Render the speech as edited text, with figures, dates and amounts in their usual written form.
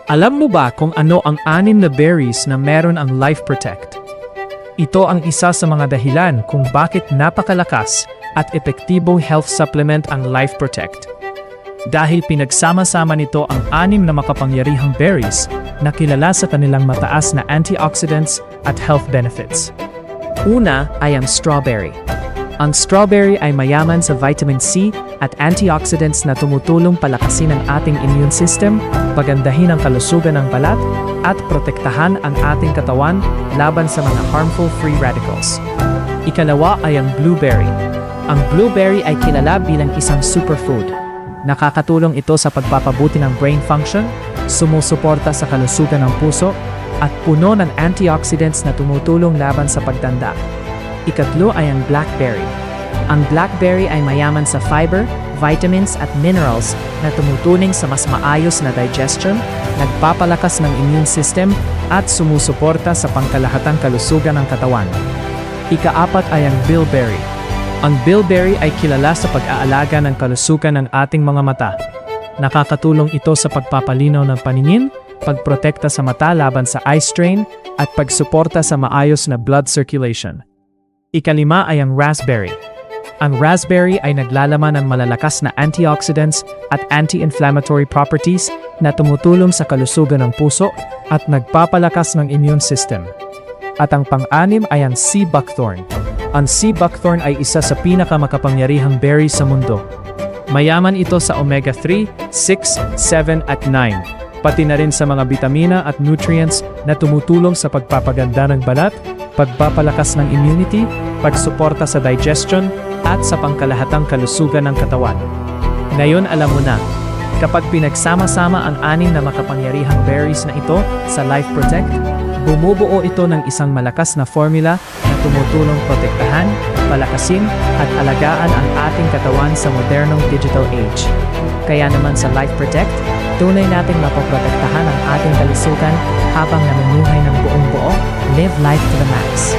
Alam mo ba kung ano ang 6 na berries na meron ang Life Protect? Ito ang isa sa mga dahilan kung bakit napakalakas at epektibong health supplement ang Life Protect. Dahil pinagsama-sama nito ang 6 na makapangyarihang berries na kilala sa kanilang mataas na antioxidants at health benefits. Una ay ang strawberry. Ang strawberry ay mayaman sa vitamin C at antioxidants na tumutulong palakasin ang ating immune system, pagandahin ang kalusugan ng balat, at protektahan ang ating katawan laban sa mga harmful free radicals. Ikalawa ay ang blueberry. Ang blueberry ay kilala bilang isang superfood. Nakakatulong ito sa pagpapabuti ng brain function, sumusuporta sa kalusugan ng puso, at puno ng antioxidants na tumutulong laban sa pagtanda. Ikatlo ay ang blackberry. Ang blackberry ay mayaman sa fiber, vitamins at minerals na tumutulong sa mas maayos na digestion, nagpapalakas ng immune system, at sumusuporta sa pangkalahatang kalusugan ng katawan. Ikaapat ay ang bilberry. Ang bilberry ay kilala sa pag-aalaga ng kalusugan ng ating mga mata. Nakakatulong ito sa pagpapalinaw ng paningin, pagprotekta sa mata laban sa eye strain, at pagsuporta sa maayos na blood circulation. Ikalima ay ang raspberry. Ang raspberry ay naglalaman ng malalakas na antioxidants at anti-inflammatory properties na tumutulong sa kalusugan ng puso at nagpapalakas ng immune system. At ang pang-anim ay ang sea buckthorn. Ang sea buckthorn ay isa sa pinakamakapangyarihang berry sa mundo. Mayaman ito sa omega-3, 6, 7 at 9, pati na rin sa mga bitamina at nutrients na tumutulong sa pagpapaganda ng balat, pagpapalakas ng immunity, pagsuporta sa digestion, at sa pangkalahatang kalusugan ng katawan. Ngayon alam mo na, kapag pinagsama-sama ang 6 na makapangyarihang berries na ito sa Life Protect, bumubuo ito ng isang malakas na formula na tumutulong protektahan, palakasin, at alagaan ang ating katawan sa modernong digital age. Kaya naman sa Life Protect, tunay nating mapoprotektahan ang ating kalusugan habang namumuhay ng buong buo. Live life to the max.